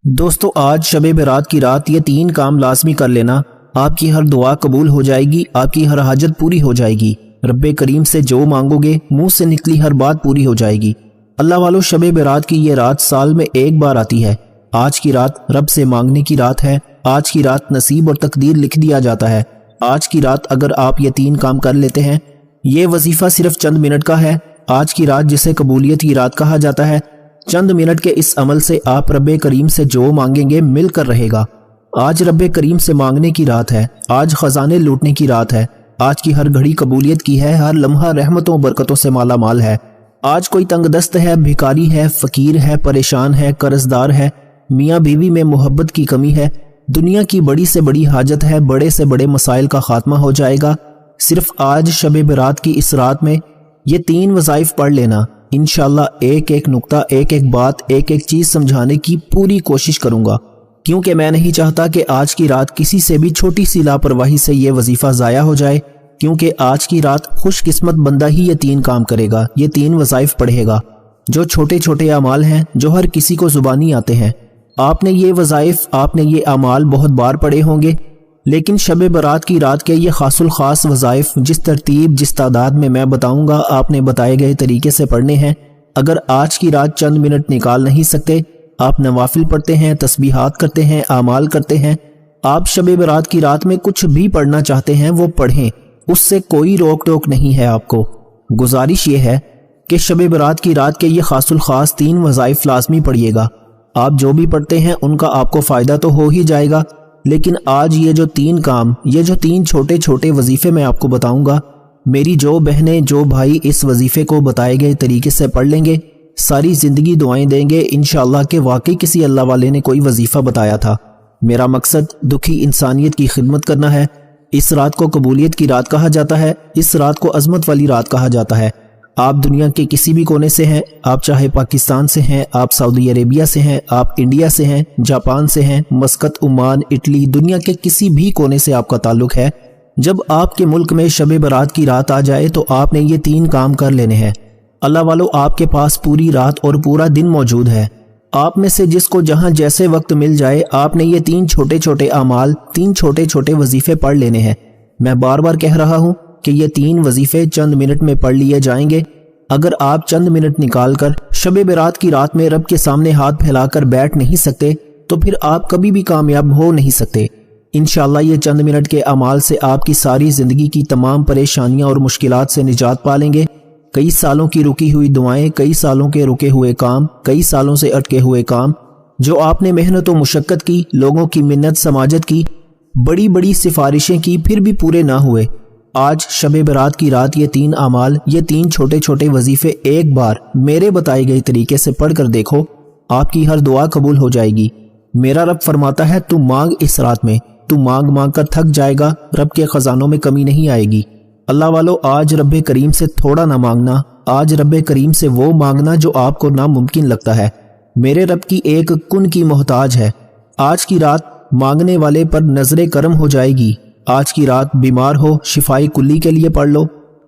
دوستو آج شب برات کی رات یہ 3 کام لازمی کر لینا، آپ کی ہر دعا قبول ہو جائے گی، آپ کی ہر حاجت پوری ہو جائے گی، رب کریم سے جو مانگو گے منہ سے نکلی ہر بات پوری ہو جائے گی۔ اللہ والو، شب برات کی یہ رات سال میں ایک بار آتی ہے۔ آج کی رات رب سے مانگنے کی رات ہے، آج کی رات نصیب اور تقدیر لکھ دیا جاتا ہے۔ آج کی رات اگر آپ یہ 3 کام کر لیتے ہیں، یہ وظیفہ صرف چند منٹ کا ہے۔ آج کی رات جسے قبولیت کی رات کہا جاتا ہے، چند منٹ کے اس عمل سے آپ رب کریم سے جو مانگیں گے مل کر رہے گا۔ آج رب کریم سے مانگنے کی رات ہے، آج خزانے لوٹنے کی رات ہے، آج کی ہر گھڑی قبولیت کی ہے، ہر لمحہ رحمتوں برکتوں سے مالا مال ہے۔ آج کوئی تنگ دست ہے، بھکاری ہے، فقیر ہے، پریشان ہے، قرض دار ہے، میاں بیوی میں محبت کی کمی ہے، دنیا کی بڑی سے بڑی حاجت ہے، بڑے سے بڑے مسائل کا خاتمہ ہو جائے گا۔ صرف آج شب برات کی اس رات میں یہ 3 وظائف پڑھ لینا، انشاءاللہ ایک ایک نقطہ، ایک ایک بات، ایک ایک چیز سمجھانے کی پوری کوشش کروں گا، کیونکہ میں نہیں چاہتا کہ آج کی رات کسی سے بھی چھوٹی سی لاپرواہی سے یہ وظیفہ ضائع ہو جائے، کیونکہ آج کی رات خوش قسمت بندہ ہی یہ 3 کام کرے گا، یہ 3 وظائف پڑھے گا، جو چھوٹے چھوٹے اعمال ہیں، جو ہر کسی کو زبانی آتے ہیں۔ آپ نے یہ وظائف، آپ نے یہ اعمال بہت بار پڑھے ہوں گے، لیکن شب برات کی رات کے یہ خاص الخاص وظائف جس ترتیب، جس تعداد میں میں بتاؤں گا، آپ نے بتائے گئے طریقے سے پڑھنے ہیں۔ اگر آج کی رات چند منٹ نکال نہیں سکتے، آپ نوافل پڑھتے ہیں، تسبیحات کرتے ہیں، اعمال کرتے ہیں، آپ شب برات کی رات میں کچھ بھی پڑھنا چاہتے ہیں وہ پڑھیں، اس سے کوئی روک ٹوک نہیں ہے۔ آپ کو گزارش یہ ہے کہ شب برات کی رات کے یہ خاص الخاص 3 وظائف لازمی پڑھیے گا۔ آپ جو بھی پڑھتے ہیں ان کا آپ کو فائدہ تو ہو ہی جائے گا، لیکن آج یہ جو 3 کام، یہ جو 3 چھوٹے چھوٹے وظیفے میں آپ کو بتاؤں گا، میری جو بہنیں، جو بھائی اس وظیفے کو بتائے گئے طریقے سے پڑھ لیں گے، ساری زندگی دعائیں دیں گے انشاءاللہ کہ واقعی کسی اللہ والے نے کوئی وظیفہ بتایا تھا۔ میرا مقصد دکھی انسانیت کی خدمت کرنا ہے۔ اس رات کو قبولیت کی رات کہا جاتا ہے، اس رات کو عظمت والی رات کہا جاتا ہے۔ آپ دنیا کے کسی بھی کونے سے ہیں، آپ چاہے پاکستان سے ہیں، آپ سعودی عربیہ سے ہیں، آپ انڈیا سے ہیں، جاپان سے ہیں، مسقط، عمان، اٹلی، دنیا کے کسی بھی کونے سے آپ کا تعلق ہے، جب آپ کے ملک میں شب برات کی رات آ جائے تو آپ نے یہ 3 کام کر لینے ہیں۔ اللہ والو، آپ کے پاس پوری رات اور پورا دن موجود ہے۔ آپ میں سے جس کو جہاں جیسے وقت مل جائے، آپ نے یہ 3 چھوٹے چھوٹے اعمال، 3 چھوٹے چھوٹے وظیفے پڑھ لینے ہیں۔ میں بار بار کہہ رہا ہوں کہ یہ 3 وظیفے چند منٹ میں پڑھ لیے جائیں گے۔ اگر آپ چند منٹ نکال کر شب برات کی رات میں رب کے سامنے ہاتھ پھیلا کر بیٹھ نہیں سکتے تو پھر آپ کبھی بھی کامیاب ہو نہیں سکتے۔ انشاءاللہ یہ چند منٹ کے اعمال سے آپ کی ساری زندگی کی تمام پریشانیاں اور مشکلات سے نجات پالیں گے۔ کئی سالوں کی رکی ہوئی دعائیں، کئی سالوں کے رکے ہوئے کام، کئی سالوں سے اٹکے ہوئے کام، جو آپ نے محنت و مشقت کی، لوگوں کی منت سماجت کی، بڑی بڑی سفارشیں کی، پھر بھی پورے نہ ہوئے، آج شب برات کی رات یہ 3 اعمال، یہ 3 چھوٹے چھوٹے وظیفے ایک بار میرے بتائے گئے طریقے سے پڑھ کر دیکھو، آپ کی ہر دعا قبول ہو جائے گی۔ میرا رب فرماتا ہے تو مانگ اس رات میں، تو مانگ مانگ کر تھک جائے گا، رب کے خزانوں میں کمی نہیں آئے گی۔ اللہ والو، آج رب کریم سے تھوڑا نہ مانگنا، آج رب کریم سے وہ مانگنا جو آپ کو ناممکن لگتا ہے۔ میرے رب کی ایک کن کی محتاج ہے۔ آج کی رات مانگنے والے پر نظر کرم ہو جائے گی۔ آج کی رات بیمار ہو، شفائے کلی کے لیے پڑھ لو۔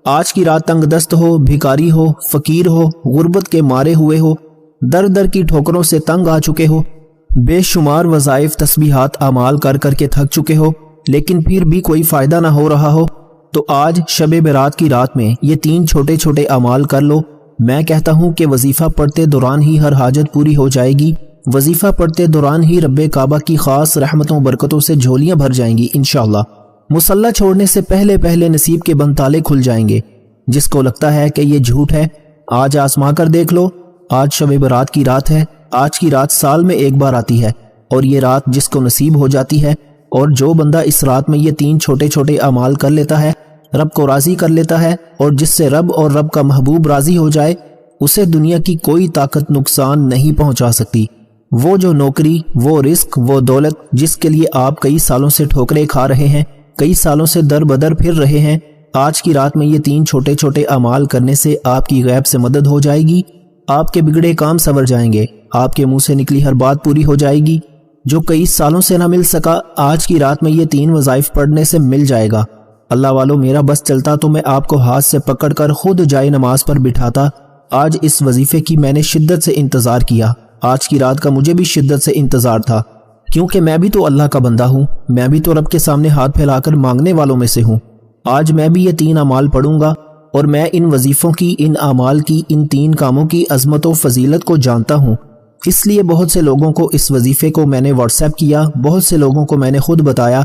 آج کی رات تنگ دست ہو، بھکاری ہو، فقیر ہو، غربت کے مارے ہوئے ہو، در در کی ٹھوکروں سے تنگ آ چکے ہو، بے شمار وظائف، تسبیحات، اعمال کر کر کے تھک چکے ہو، لیکن پھر بھی کوئی فائدہ نہ ہو رہا ہو، تو آج شب برات کی رات میں یہ 3 چھوٹے چھوٹے اعمال کر لو۔ میں کہتا ہوں کہ وظیفہ پڑھتے دوران ہی ہر حاجت پوری ہو جائے گی، وظیفہ پڑھتے دوران ہی رب کعبہ کی خاص رحمتوں برکتوں سے جھولیاں بھر جائیں گی انشاءاللہ۔ مصلی چھوڑنے سے پہلے پہلے نصیب کے بند تالے کھل جائیں گے۔ جس کو لگتا ہے کہ یہ جھوٹ ہے، آج آزما کر دیکھ لو۔ آج شب برات کی رات ہے، آج کی رات سال میں ایک بار آتی ہے، اور یہ رات جس کو نصیب ہو جاتی ہے، اور جو بندہ اس رات میں یہ 3 چھوٹے چھوٹے اعمال کر لیتا ہے، رب کو راضی کر لیتا ہے، اور جس سے رب اور رب کا محبوب راضی ہو جائے، اسے دنیا کی کوئی طاقت نقصان نہیں پہنچا سکتی۔ وہ جو نوکری، وہ رزق، وہ دولت جس کے لیے آپ کئی سالوں سے ٹھوکریں کھا رہے ہیں، کئی سالوں سے در بدر پھر رہے ہیں، آج کی رات میں یہ 3 چھوٹے چھوٹے اعمال کرنے سے آپ کی غیب سے مدد ہو جائے گی، آپ کے بگڑے کام سنور جائیں گے، آپ کے منہ سے نکلی ہر بات پوری ہو جائے گی۔ جو کئی سالوں سے نہ مل سکا، آج کی رات میں یہ 3 وظائف پڑھنے سے مل جائے گا۔ اللہ والو، میرا بس چلتا تو میں آپ کو ہاتھ سے پکڑ کر خود جائے نماز پر بٹھاتا۔ آج اس وظیفے کی میں نے شدت سے انتظار کیا، آج کی رات کا مجھے بھی شدت سے انتظار تھا، کیونکہ میں بھی تو اللہ کا بندہ ہوں، میں بھی تو رب کے سامنے ہاتھ پھیلا کر مانگنے والوں میں سے ہوں۔ آج میں بھی یہ 3 اعمال پڑھوں گا، اور میں ان وظیفوں کی، ان اعمال کی، ان 3 کاموں کی عظمت و فضیلت کو جانتا ہوں۔ اس لیے بہت سے لوگوں کو اس وظیفے کو میں نے واٹس ایپ کیا، بہت سے لوگوں کو میں نے خود بتایا،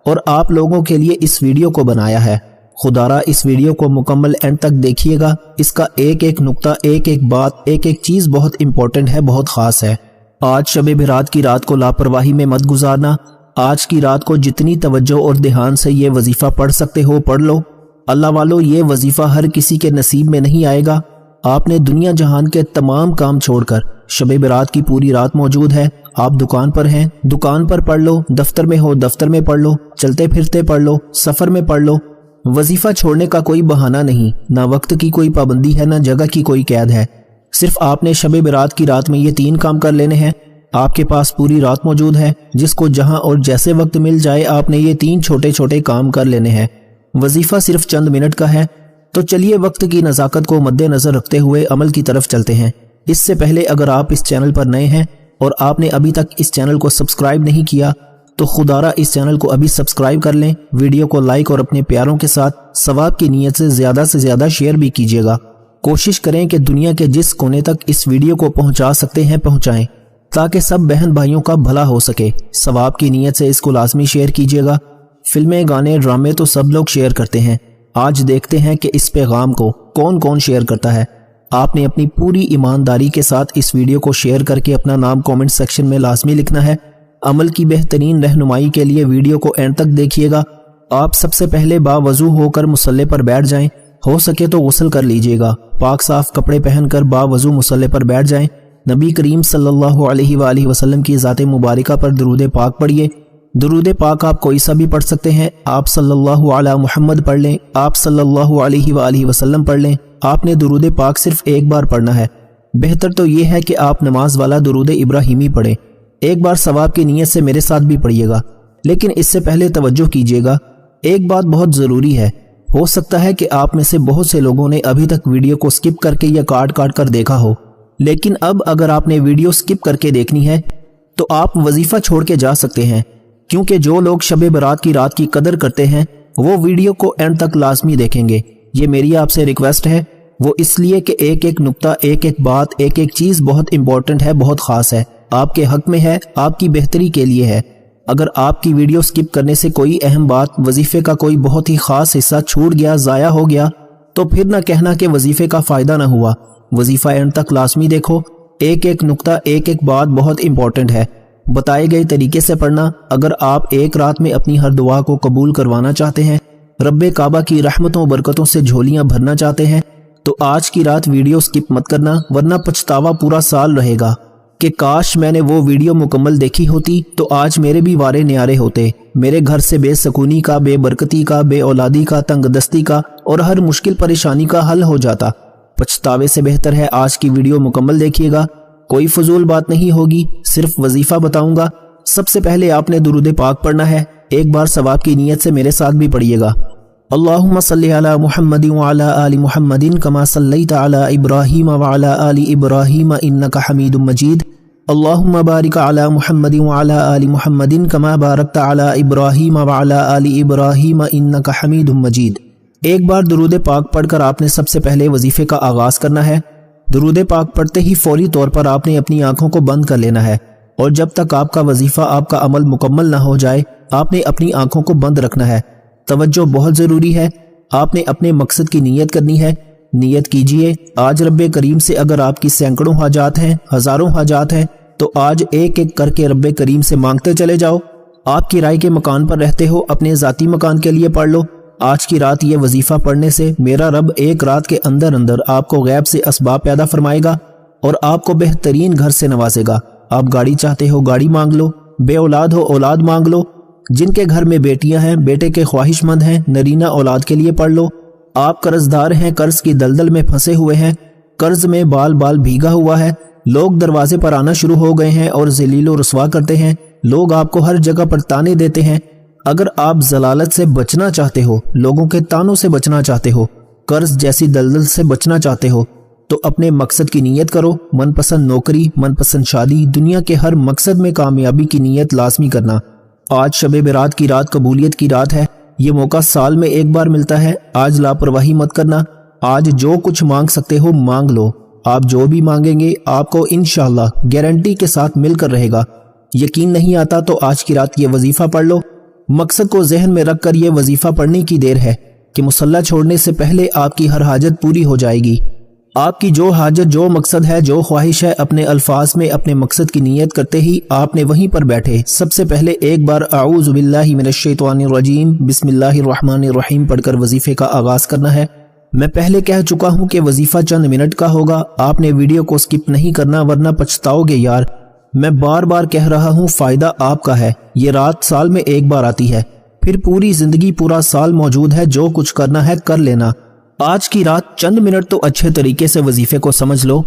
اور آپ لوگوں کے لیے اس ویڈیو کو بنایا ہے۔ خدا را اس ویڈیو کو مکمل اینڈ تک دیکھیے گا، اس کا ایک ایک نقطہ، ایک ایک بات، ایک ایک چیز بہت امپورٹنٹ ہے، بہت خاص ہے۔ آج شب برات کی رات کو لاپرواہی میں مت گزارنا۔ آج کی رات کو جتنی توجہ اور دھیان سے یہ وظیفہ پڑھ سکتے ہو پڑھ لو۔ اللہ والو، یہ وظیفہ ہر کسی کے نصیب میں نہیں آئے گا۔ آپ نے دنیا جہان کے تمام کام چھوڑ کر شب برات کی پوری رات موجود ہے۔ آپ دکان پر ہیں، دکان پر پڑھ لو، دفتر میں ہو دفتر میں پڑھ لو، چلتے پھرتے پڑھ لو، سفر میں پڑھ لو۔ وظیفہ چھوڑنے کا کوئی بہانہ نہیں، نہ وقت کی کوئی پابندی ہے، نہ جگہ کی کوئی قید ہے۔ صرف آپ نے شب برات کی رات میں یہ 3 کام کر لینے ہیں۔ آپ کے پاس پوری رات موجود ہے، جس کو جہاں اور جیسے وقت مل جائے آپ نے یہ 3 چھوٹے چھوٹے کام کر لینے ہیں۔ وظیفہ صرف چند منٹ کا ہے، تو چلیے وقت کی نزاکت کو مد نظر رکھتے ہوئے عمل کی طرف چلتے ہیں۔ اس سے پہلے اگر آپ اس چینل پر نئے ہیں اور آپ نے ابھی تک اس چینل کو سبسکرائب نہیں کیا تو خدا را اس چینل کو ابھی سبسکرائب کر لیں، ویڈیو کو لائک اور اپنے پیاروں کے ساتھ ثواب کی نیت سے زیادہ شیئر بھی کیجیے گا۔ کوشش کریں کہ دنیا کے جس کونے تک اس ویڈیو کو پہنچا سکتے ہیں پہنچائیں، تاکہ سب بہن بھائیوں کا بھلا ہو سکے۔ ثواب کی نیت سے اس کو لازمی شیئر کیجیے گا۔ فلمیں، گانے، ڈرامے تو سب لوگ شیئر کرتے ہیں، آج دیکھتے ہیں کہ اس پیغام کو کون کون شیئر کرتا ہے۔ آپ نے اپنی پوری ایمانداری کے ساتھ اس ویڈیو کو شیئر کر کے اپنا نام کومنٹ سیکشن میں لازمی لکھنا ہے۔ عمل کی بہترین رہنمائی کے لیے ویڈیو کو اینڈ تک دیکھیے گا۔ آپ سب سے پہلے باوضو ہو کر مصلی پر بیٹھ جائیں، ہو سکے تو غسل کر لیجئے گا۔ پاک صاف کپڑے پہن کر باوضو مصلی پر بیٹھ جائیں۔ نبی کریم صلی اللہ علیہ وآلہ وسلم کی ذات مبارکہ پر درود پاک پڑھیے۔ درود پاک آپ کوئی سا بھی پڑھ سکتے ہیں، آپ صلی اللہ علی محمد پڑھ لیں، آپ صلی اللہ علیہ وآلہ وسلم پڑھ لیں۔ آپ نے درود پاک صرف ایک بار پڑھنا ہے۔ بہتر تو یہ ہے کہ آپ نماز والا درود ابراہیمی پڑھیں۔ ایک بار ثواب کی نیت سے میرے ساتھ بھی پڑھیے گا، لیکن اس سے پہلے توجہ کیجیے گا، ایک بات بہت ضروری ہے۔ ہو سکتا ہے کہ آپ میں سے بہت سے لوگوں نے ابھی تک ویڈیو کو سکپ کر کے یا کاٹ کر دیکھا ہو، لیکن اب اگر آپ نے ویڈیو سکپ کر کے دیکھنی ہے تو آپ وظیفہ چھوڑ کے جا سکتے ہیں، کیونکہ جو لوگ شب برات کی رات کی قدر کرتے ہیں وہ ویڈیو کو اینڈ تک لازمی دیکھیں گے۔ یہ میری آپ سے ریکویسٹ ہے، وہ اس لیے کہ ایک ایک نقطہ، ایک ایک بات، ایک ایک چیز بہت امپورٹنٹ ہے، بہت خاص ہے، آپ کے حق میں ہے، آپ کی بہتری کے لیے ہے۔ اگر آپ کی ویڈیو سکپ کرنے سے کوئی اہم بات، وظیفے کا کوئی بہت ہی خاص حصہ چھوٹ گیا، ضائع ہو گیا، تو پھر نہ کہنا کہ وظیفے کا فائدہ نہ ہوا۔ وظیفہ اینڈ تک لازمی دیکھو، ایک ایک نقطہ، ایک ایک بات بہت امپورٹنٹ ہے۔ بتائے گئے طریقے سے پڑھنا۔ اگر آپ ایک رات میں اپنی ہر دعا کو قبول کروانا چاہتے ہیں، رب کعبہ کی رحمتوں و برکتوں سے جھولیاں بھرنا چاہتے ہیں، تو آج کی رات ویڈیو سکپ مت کرنا، ورنہ پچھتاوا پورا سال رہے گا کہ کاش میں نے وہ ویڈیو مکمل دیکھی ہوتی تو آج میرے بھی وارے نیارے ہوتے، میرے گھر سے بے سکونی کا، بے برکتی کا، بے اولادی کا، تنگ دستی کا اور ہر مشکل پریشانی کا حل ہو جاتا۔ پچھتاوے سے بہتر ہے آج کی ویڈیو مکمل دیکھیے گا، کوئی فضول بات نہیں ہوگی، صرف وظیفہ بتاؤں گا۔ سب سے پہلے آپ نے درود پاک پڑھنا ہے، ایک بار ثواب کی نیت سے میرے ساتھ بھی پڑھیے گا۔ اللہم صلی علی محمد وعلی آل محمد کما صلیت علی ابراہیم وعلی آل ابراہیم انک حمید مجید۔ اللہم بارک علی محمد وعلی آل محمد کما بارکت علی ابراہیم وعلی آل ابراہیم انک حمید مجید۔ ایک بار درود پاک پڑھ کر آپ نے سب سے پہلے وظیفے کا آغاز کرنا ہے۔ درود پاک پڑھتے ہی فوری طور پر آپ نے اپنی آنکھوں کو بند کر لینا ہے، اور جب تک آپ کا وظیفہ، آپ کا عمل مکمل نہ ہو جائے آپ نے اپنی آنکھوں کو بند رکھنا ہے۔ توجہ بہت ضروری ہے، آپ نے اپنے مقصد کی نیت کرنی ہے۔ نیت کیجئے، آج رب کریم سے اگر آپ کی سینکڑوں حاجات ہیں، ہزاروں حاجات ہیں، تو آج ایک ایک کر کے رب کریم سے مانگتے چلے جاؤ۔ آپ کرائے کے مکان پر رہتے ہو، اپنے ذاتی مکان کے لیے پڑھ لو۔ آج کی رات یہ وظیفہ پڑھنے سے میرا رب ایک رات کے اندر آپ کو غیب سے اسباب پیدا فرمائے گا اور آپ کو بہترین گھر سے نوازے گا۔ آپ گاڑی چاہتے ہو گاڑی مانگ لو، بے اولاد ہو اولاد مانگ لو، جن کے گھر میں بیٹیاں ہیں، بیٹے کے خواہش مند ہیں، نرینہ اولاد کے لیے پڑھ لو۔ آپ قرض دار ہیں، قرض کی دلدل میں پھنسے ہوئے ہیں، قرض میں بال بال بھیگا ہوا ہے، لوگ دروازے پر آنا شروع ہو گئے ہیں اور ذلیل و رسوا کرتے ہیں، لوگ آپ کو ہر جگہ پر تانے دیتے ہیں۔ اگر آپ ضلالت سے بچنا چاہتے ہو، لوگوں کے تانوں سے بچنا چاہتے ہو، قرض جیسی دلدل سے بچنا چاہتے ہو، تو اپنے مقصد کی نیت کرو، من پسند نوکری، من پسند شادی، دنیا کے ہر مقصد میں کامیابی کی نیت لازمی کرنا۔ آج شب برات کی رات قبولیت کی رات ہے، یہ موقع سال میں ایک بار ملتا ہے، آج لاپرواہی مت کرنا۔ آج جو کچھ مانگ سکتے ہو مانگ لو، آپ جو بھی مانگیں گے آپ کو انشاءاللہ گارنٹی کے ساتھ مل کر رہے گا۔ یقین نہیں آتا تو آج کی رات یہ وظیفہ پڑھ لو۔ مقصد کو ذہن میں رکھ کر یہ وظیفہ پڑھنے کی دیر ہے کہ مصلی چھوڑنے سے پہلے آپ کی ہر حاجت پوری ہو جائے گی۔ آپ کی جو حاجت، جو مقصد ہے، جو خواہش ہے، اپنے الفاظ میں اپنے مقصد کی نیت کرتے ہی آپ نے وہیں پر بیٹھے سب سے پہلے ایک بار اعوذ باللہ من الشیطان الرجیم بسم اللہ الرحمن الرحیم پڑھ کر وظیفے کا آغاز کرنا ہے۔ میں پہلے کہہ چکا ہوں کہ وظیفہ چند منٹ کا ہوگا، آپ نے ویڈیو کو سکپ نہیں کرنا ورنہ پچھتاؤ گے یار۔ میں بار بار کہہ رہا ہوں، فائدہ آپ کا ہے۔ یہ رات سال میں ایک بار آتی ہے، پھر پوری زندگی پورا سال موجود ہے، جو کچھ کرنا ہے کر لینا۔ آج کی رات چند منٹ تو اچھے طریقے سے وظیفے کو سمجھ لو۔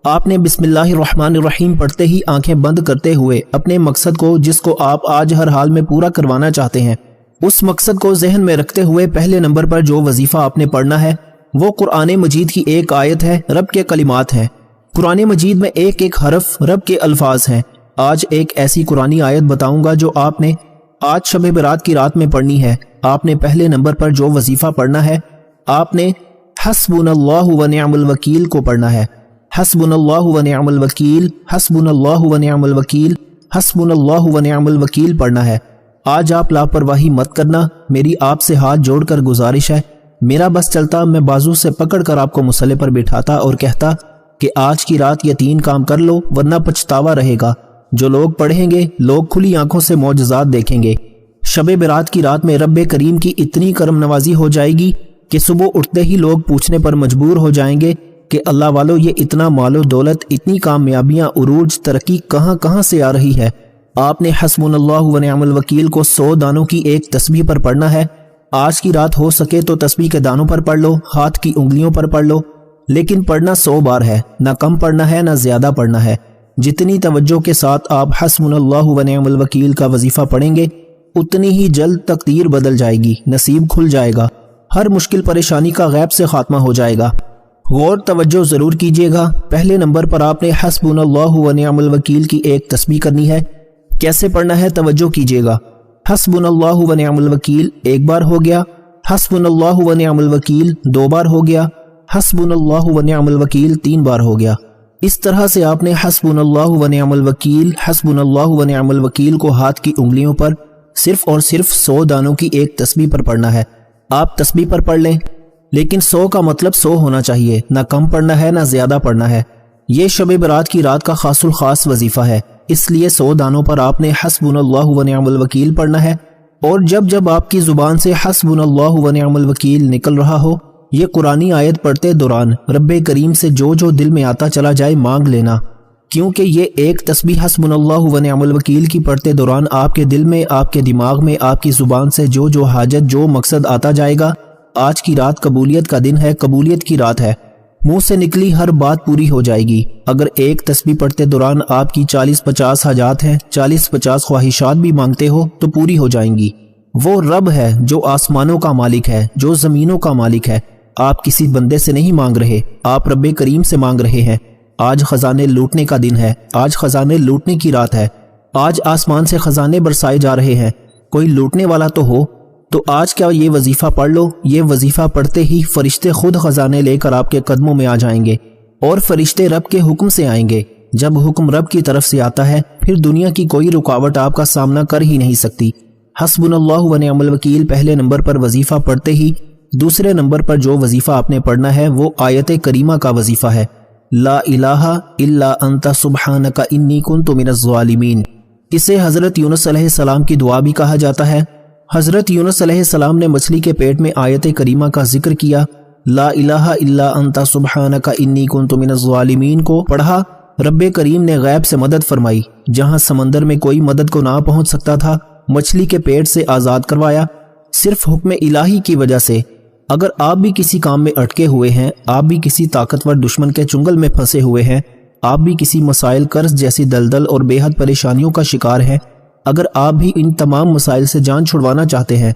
آپ نے بسم اللہ الرحمن الرحیم پڑھتے ہی آنکھیں بند کرتے ہوئے اپنے مقصد کو، جس کو آپ آج ہر حال میں پورا کروانا چاہتے ہیں، اس مقصد کو ذہن میں رکھتے ہوئے پہلے نمبر پر جو وظیفہ آپ نے پڑھنا ہے وہ قرآن مجید کی ایک آیت ہے، رب کے کلمات ہیں۔ قرآن مجید میں ایک ایک حرف رب کے الفاظ ہیں۔ آج ایک ایسی قرآنی آیت بتاؤں گا جو آپ نے آج شب برات کی رات میں پڑھنی ہے۔ آپ نے پہلے نمبر پر جو وظیفہ پڑھنا ہے، آپ نے حسبنا اللہ و نعم الوکیل کو پڑھنا ہے۔ حسبنا اللہ و نعم الوکیل، حسبنا اللہ و نعم الوکیل، حسبنا اللہ و نعم الوکیل پڑھنا ہے۔ آج آپ لاپرواہی مت کرنا، میری آپ سے ہاتھ جوڑ کر گزارش ہے۔ میرا بس چلتا میں بازو سے پکڑ کر آپ کو مصلی پر بٹھاتا اور کہتا کہ آج کی رات یہ 3 کام کر لو ورنہ پچھتاوا رہے گا۔ جو لوگ پڑھیں گے لوگ کھلی آنکھوں سے معجزات دیکھیں گے۔ شب برات کی رات میں رب کریم کی اتنی کرم نوازی ہو جائے گی کہ صبح اٹھتے ہی لوگ پوچھنے پر مجبور ہو جائیں گے کہ اللہ والو یہ اتنا مال و دولت، اتنی کامیابیاں، عروج، ترقی کہاں سے آ رہی ہے؟ آپ نے حسبنا اللہ و نعم الوکیل کو 100 دانوں کی ایک تسبیح پر پڑھنا ہے۔ آج کی رات ہو سکے تو تسبیح کے دانوں پر پڑھ لو، ہاتھ کی انگلیوں پر پڑھ لو، لیکن پڑھنا 100 بار ہے، نہ کم پڑھنا ہے نہ زیادہ پڑھنا ہے۔ جتنی توجہ کے ساتھ آپ حسبنا اللہ و نعم الوکیل کا وظیفہ پڑھیں گے اتنی ہی جلد تقدیر بدل جائے گی، نصیب کھل جائے گا، ہر مشکل پریشانی کا غیب سے خاتمہ ہو جائے گا۔ غور توجہ ضرور کیجیے گا۔ پہلے نمبر پر آپ نے حسبنا اللہ و نعم الوکیل کی ایک تسبیح کرنی ہے۔ کیسے پڑھنا ہے توجہ کیجیے گا۔ حسبنا اللہ و نعم الوکیل ایک بار ہو گیا، حسبنا اللہ و نعم الوکیل 2 بار ہو گیا، حسبنا اللہ و نعم الوکیل 3 بار ہو گیا۔ اس طرح سے آپ نے حسبنا اللہ و نعم الوکیل، حسبنا اللہ و نعم الوکیل کو ہاتھ کی انگلیوں پر صرف اور صرف 100 دانوں کی ایک تسبیح پر پڑھنا ہے۔ آپ تسبیح پر پڑھ لیں، لیکن 100 کا مطلب 100 ہونا چاہیے، نہ کم پڑھنا ہے نہ زیادہ پڑھنا ہے۔ یہ شب برات کی رات کا خاص الخاص وظیفہ ہے، اس لیے 100 دانوں پر آپ نے حسبنا اللہ و نعم الوکیل پڑھنا ہے۔ اور جب آپ کی زبان سے حسبنا اللہ و نعم الوکیل نکل رہا ہو، یہ قرآنی آیت پڑھتے دوران رب کریم سے جو دل میں آتا چلا جائے مانگ لینا، کیونکہ یہ ایک تسبیح حسبنا اللہ و نعم الوکیل کی پڑھتے دوران آپ کے دل میں، آپ کے دماغ میں، آپ کی زبان سے جو حاجت، جو مقصد آتا جائے گا۔ آج کی رات قبولیت کا دن ہے، قبولیت کی رات ہے، منہ سے نکلی ہر بات پوری ہو جائے گی۔ اگر ایک تسبیح پڑھتے دوران آپ کی 40-50 حاجات ہیں، 40-50 خواہشات بھی مانگتے ہو تو پوری ہو جائیں گی۔ وہ رب ہے جو آسمانوں کا مالک ہے، جو زمینوں کا مالک ہے۔ آپ کسی بندے سے نہیں مانگ رہے، آپ رب کریم سے مانگ رہے ہیں۔ آج خزانے لوٹنے کا دن ہے، آج خزانے لوٹنے کی رات ہے، آج آسمان سے خزانے برسائے جا رہے ہیں۔ کوئی لوٹنے والا تو ہو، تو آج کیا یہ وظیفہ پڑھ لو۔ یہ وظیفہ پڑھتے ہی فرشتے خود خزانے لے کر آپ کے قدموں میں آ جائیں گے، اور فرشتے رب کے حکم سے آئیں گے۔ جب حکم رب کی طرف سے آتا ہے پھر دنیا کی کوئی رکاوٹ آپ کا سامنا کر ہی نہیں سکتی۔ حسبنا اللہ و نعم الوکیل پہلے نمبر پر وظیفہ پڑھتے ہی دوسرے نمبر پر جو وظیفہ آپ نے پڑھنا ہے وہ آیت کریمہ کا وظیفہ ہے، لا الہ الا انت سبحانک انی کنت من الظالمین۔ اسے حضرت یونس علیہ السلام کی دعا بھی کہا جاتا ہے۔ حضرت یونس علیہ السلام نے مچھلی کے پیٹ میں آیت کریمہ کا ذکر کیا، لا الہ الا انت سبحانک انی کنت من الظالمین کو پڑھا۔ رب کریم نے غیب سے مدد فرمائی، جہاں سمندر میں کوئی مدد کو نہ پہنچ سکتا تھا، مچھلی کے پیٹ سے آزاد کروایا، صرف حکم الہی کی وجہ سے۔ اگر آپ بھی کسی کام میں اٹکے ہوئے ہیں، آپ بھی کسی طاقتور دشمن کے چنگل میں پھنسے ہوئے ہیں، آپ بھی کسی مسائل، قرض جیسی دلدل اور بے حد پریشانیوں کا شکار ہیں، اگر آپ بھی ان تمام مسائل سے جان چھڑوانا چاہتے ہیں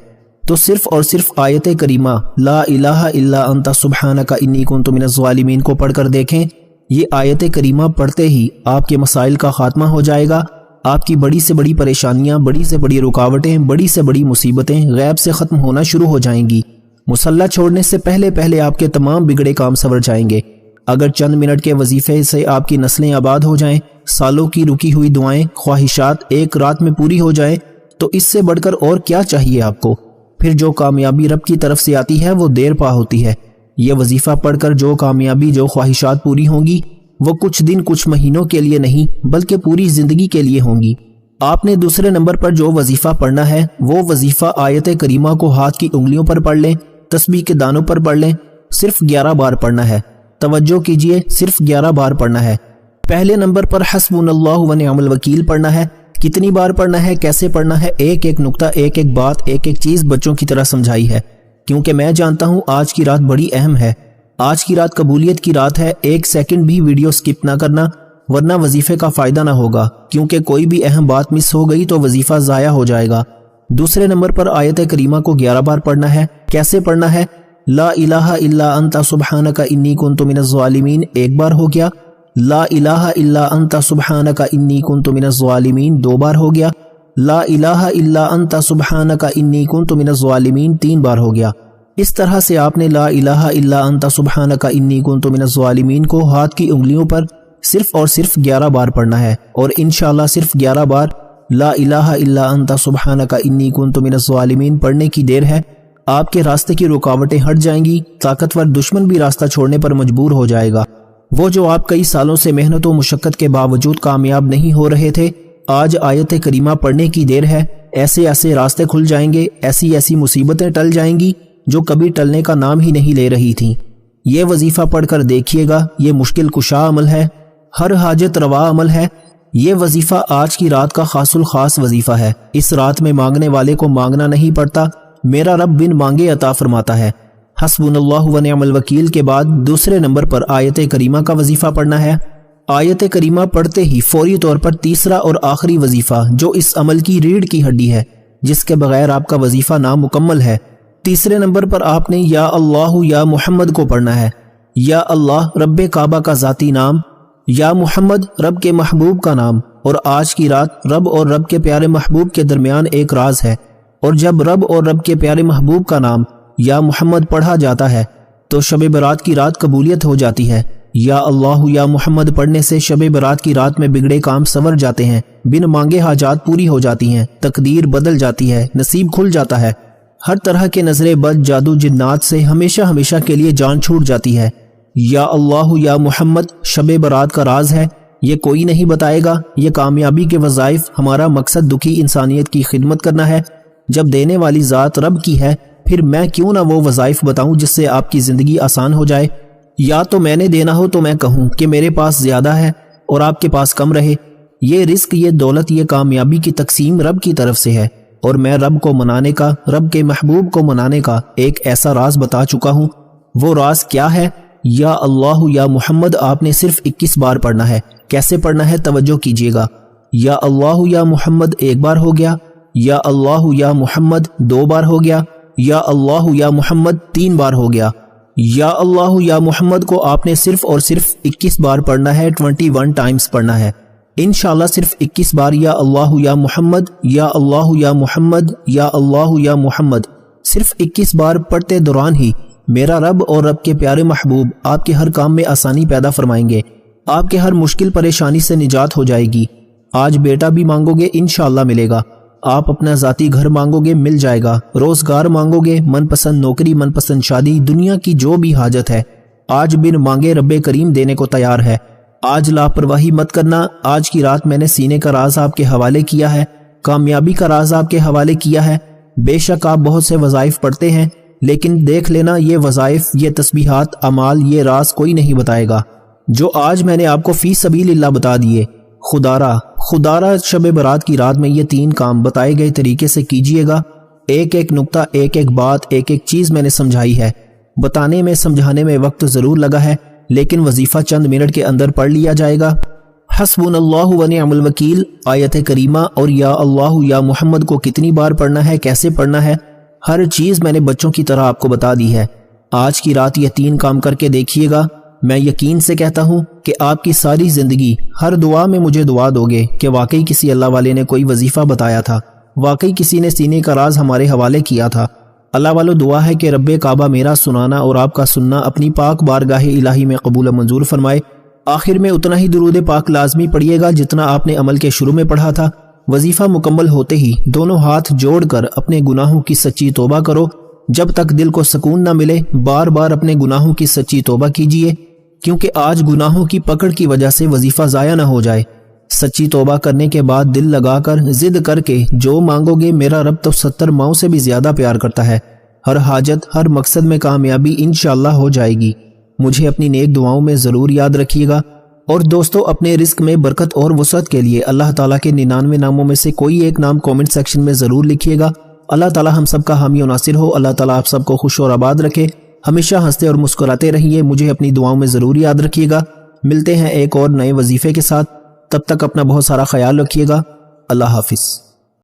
تو صرف اور صرف آیت کریمہ لا الہ الا انت سبحانک انی کنت من الظالمین کو پڑھ کر دیکھیں۔ یہ آیت کریمہ پڑھتے ہی آپ کے مسائل کا خاتمہ ہو جائے گا، آپ کی بڑی سے بڑی پریشانیاں، بڑی سے بڑی رکاوٹیں، بڑی سے بڑی مصیبتیں غیب سے ختم ہونا شروع ہو جائیں گی۔ مصلی چھوڑنے سے پہلے آپ کے تمام بگڑے کام سنور جائیں گے۔ اگر چند منٹ کے وظیفے سے آپ کی نسلیں آباد ہو جائیں، سالوں کی رکی ہوئی دعائیں، خواہشات ایک رات میں پوری ہو جائیں، تو اس سے بڑھ کر اور کیا چاہیے آپ کو؟ پھر جو کامیابی رب کی طرف سے آتی ہے وہ دیر پا ہوتی ہے۔ یہ وظیفہ پڑھ کر جو کامیابی، جو خواہشات پوری ہوں گی، وہ کچھ دن کچھ مہینوں کے لیے نہیں بلکہ پوری زندگی کے لیے ہوں گی۔ آپ نے دوسرے نمبر پر جو وظیفہ پڑھنا ہے وہ وظیفہ آیت کریمہ کو ہاتھ کی انگلیوں پر پڑھ لیں، تسبیح کے دانوں پر پڑھ لیں، صرف 11 بار پڑھنا ہے۔ توجہ کیجئے، صرف 11 بار پڑھنا ہے۔ پہلے نمبر پر حسبنا اللہ و نعم الوکیل پڑھنا ہے۔ کتنی بار پڑھنا ہے، کیسے پڑھنا ہے، ایک ایک نقطہ، ایک ایک بات، ایک ایک چیز بچوں کی طرح سمجھائی ہے، کیونکہ میں جانتا ہوں آج کی رات بڑی اہم ہے۔ آج کی رات قبولیت کی رات ہے۔ ایک سیکنڈ بھی ویڈیو سکپ نہ کرنا، ورنہ وظیفے کا فائدہ نہ ہوگا، کیونکہ کوئی بھی اہم بات مس ہو گئی تو وظیفہ ضائع ہو جائے گا۔ دوسرے نمبر پر آیت کریمہ کو 11 بار پڑھنا ہے۔ کیسے پڑھنا ہے؟ لا الہ الا انت سبحانک انی کنت من الظالمین ایک بار ہو گیا، لا الہ الا انت سبحانک انی کنت من الظالمین 2 بار ہو گیا، لا الہ الا انت سبحانک انی کنت من الظالمین 3 بار ہو گیا۔ اس طرح سے آپ نے لا الہ الا انت سبحانک انی کنت من الظالمین کو ہاتھ کی انگلیوں پر صرف اور صرف 11 بار پڑھنا ہے، اور انشاءاللہ صرف 11 بار لا الہ الا انت سبحانک انی کنت من الظالمین پڑھنے کی دیر ہے۔ آپ کے راستے کی رکاوٹیں ہٹ جائیں گی، طاقتور دشمن بھی راستہ چھوڑنے پر مجبور ہو جائے گا۔ وہ جو آپ کئی سالوں سے محنت و مشقت کے باوجود کامیاب نہیں ہو رہے تھے، آج آیت کریمہ پڑھنے کی دیر ہے، ایسے ایسے راستے کھل جائیں گے، ایسی ایسی مصیبتیں ٹل جائیں گی جو کبھی ٹلنے کا نام ہی نہیں لے رہی تھیں۔ یہ وظیفہ پڑھ کر دیکھیے گا، یہ مشکل کشا عمل ہے، ہر حاجت روا عمل ہے۔ یہ وظیفہ آج کی رات کا خاص الخاص وظیفہ ہے۔ اس رات میں مانگنے والے کو مانگنا نہیں پڑتا، میرا رب بن مانگے عطا فرماتا ہے۔ حسبنا اللہ و نعم الوکیل کے بعد دوسرے نمبر پر آیت کریمہ کا وظیفہ پڑھنا ہے۔ آیت کریمہ پڑھتے ہی فوری طور پر تیسرا اور آخری وظیفہ جو اس عمل کی ریڑھ کی ہڈی ہے، جس کے بغیر آپ کا وظیفہ نامکمل ہے۔ تیسرے نمبر پر آپ نے یا اللہ یا محمد کو پڑھنا ہے۔ یا اللہ رب کعبہ کا ذاتی نام، یا محمد رب کے محبوب کا نام، اور آج کی رات رب اور رب کے پیارے محبوب کے درمیان ایک راز ہے، اور جب رب اور رب کے پیارے محبوب کا نام یا محمد پڑھا جاتا ہے تو شب برات کی رات قبولیت ہو جاتی ہے۔ یا اللہ یا محمد پڑھنے سے شب برات کی رات میں بگڑے کام سنور جاتے ہیں، بن مانگے حاجات پوری ہو جاتی ہیں، تقدیر بدل جاتی ہے، نصیب کھل جاتا ہے، ہر طرح کے نظر بد، جادو، جنات سے ہمیشہ ہمیشہ کے لیے جان چھوٹ جاتی ہے۔ یا اللہ یا محمد شب برات کا راز ہے، یہ کوئی نہیں بتائے گا۔ یہ کامیابی کے وظائف، ہمارا مقصد دکھی انسانیت کی خدمت کرنا ہے۔ جب دینے والی ذات رب کی ہے، پھر میں کیوں نہ وہ وظائف بتاؤں جس سے آپ کی زندگی آسان ہو جائے۔ یا تو میں نے دینا ہو تو میں کہوں کہ میرے پاس زیادہ ہے اور آپ کے پاس کم رہے۔ یہ رزق، یہ دولت، یہ کامیابی کی تقسیم رب کی طرف سے ہے، اور میں رب کو منانے کا، رب کے محبوب کو منانے کا ایک ایسا راز بتا چکا ہوں۔ وہ راز کیا ہے؟ یا اللہ یا محمد آپ نے صرف 21 بار پڑھنا ہے۔ کیسے پڑھنا ہے؟ توجہ کیجیے گا۔ یا اللہ یا محمد 1 بار ہو گیا، یا اللہ یا محمد 2 بار ہو گیا، یا اللہ یا محمد 3 بار ہو گیا۔ یا اللہ یا محمد کو آپ نے صرف اور صرف 21 بار پڑھنا ہے، 21 ٹائمز پڑھنا ہے۔ انشاءاللہ صرف 21 بار یا اللہ یا محمد، یا اللہ یا محمد، یا اللہ یا محمد صرف 21 بار پڑھتے دوران ہی میرا رب اور رب کے پیارے محبوب آپ کے ہر کام میں آسانی پیدا فرمائیں گے، آپ کے ہر مشکل پریشانی سے نجات ہو جائے گی۔ آج بیٹا بھی مانگو گے انشاءاللہ ملے گا، آپ اپنا ذاتی گھر مانگو گے مل جائے گا، روزگار مانگو گے، من پسند نوکری، من پسند شادی، دنیا کی جو بھی حاجت ہے آج بن مانگے رب کریم دینے کو تیار ہے۔ آج لاپرواہی مت کرنا۔ آج کی رات میں نے سینے کا راز آپ کے حوالے کیا ہے، کامیابی کا راز آپ کے حوالے کیا ہے۔ بے شک آپ بہت سے وظائف پڑھتے ہیں، لیکن دیکھ لینا یہ وظائف، یہ تسبیحات، اعمال، یہ راز کوئی نہیں بتائے گا جو آج میں نے آپ کو فی سبیل اللہ بتا دیے۔ خدارہ شب برات کی رات میں یہ 3 کام بتائے گئے طریقے سے کیجئے گا۔ ایک ایک نقطہ، ایک ایک بات، ایک ایک چیز میں نے سمجھائی ہے۔ بتانے میں، سمجھانے میں وقت ضرور لگا ہے، لیکن وظیفہ چند منٹ کے اندر پڑھ لیا جائے گا۔ حسبنا اللہ و نعم الوکیل آیت کریمہ اور یا اللہ یا محمد کو کتنی بار پڑھنا ہے، کیسے پڑھنا ہے؟ ہر چیز میں نے بچوں کی طرح آپ کو بتا دی ہے۔ آج کی رات یہ 3 کام کر کے دیکھیے گا۔ میں یقین سے کہتا ہوں کہ آپ کی ساری زندگی ہر دعا میں مجھے دعا دو گے کہ واقعی کسی اللہ والے نے کوئی وظیفہ بتایا تھا، واقعی کسی نے سینے کا راز ہمارے حوالے کیا تھا۔ اللہ والو دعا ہے کہ رب کعبہ میرا سنانا اور آپ کا سننا اپنی پاک بارگاہ الہی میں قبول و منظور فرمائے۔ آخر میں اتنا ہی درود پاک لازمی پڑھیے گا جتنا آپ نے عمل کے شروع میں پڑھا تھا۔ وظیفہ مکمل ہوتے ہی دونوں ہاتھ جوڑ کر اپنے گناہوں کی سچی توبہ کرو۔ جب تک دل کو سکون نہ ملے بار بار اپنے گناہوں کی سچی توبہ کیجیے، کیونکہ آج گناہوں کی پکڑ کی وجہ سے وظیفہ ضائع نہ ہو جائے۔ سچی توبہ کرنے کے بعد دل لگا کر ضد کر کے جو مانگو گے، میرا رب تو 70 ماؤں سے بھی زیادہ پیار کرتا ہے۔ ہر حاجت، ہر مقصد میں کامیابی انشاءاللہ ہو جائے گی۔ مجھے اپنی نیک دعاؤں میں ضرور یاد رکھیے گا۔ اور دوستو، اپنے رزق میں برکت اور وسعت کے لیے اللہ تعالیٰ کے 99 ناموں میں سے کوئی ایک نام کومنٹ سیکشن میں ضرور لکھیے گا۔ اللہ تعالیٰ ہم سب کا حامی و ناصر ہو۔ اللہ تعالیٰ آپ سب کو خوش اور آباد رکھے۔ ہمیشہ ہنستے اور مسکراتے رہیے۔ مجھے اپنی دعاؤں میں ضرور یاد رکھیے گا۔ ملتے ہیں ایک اور نئے وظیفے کے ساتھ، تب تک اپنا بہت سارا خیال رکھیے گا۔ اللہ حافظ۔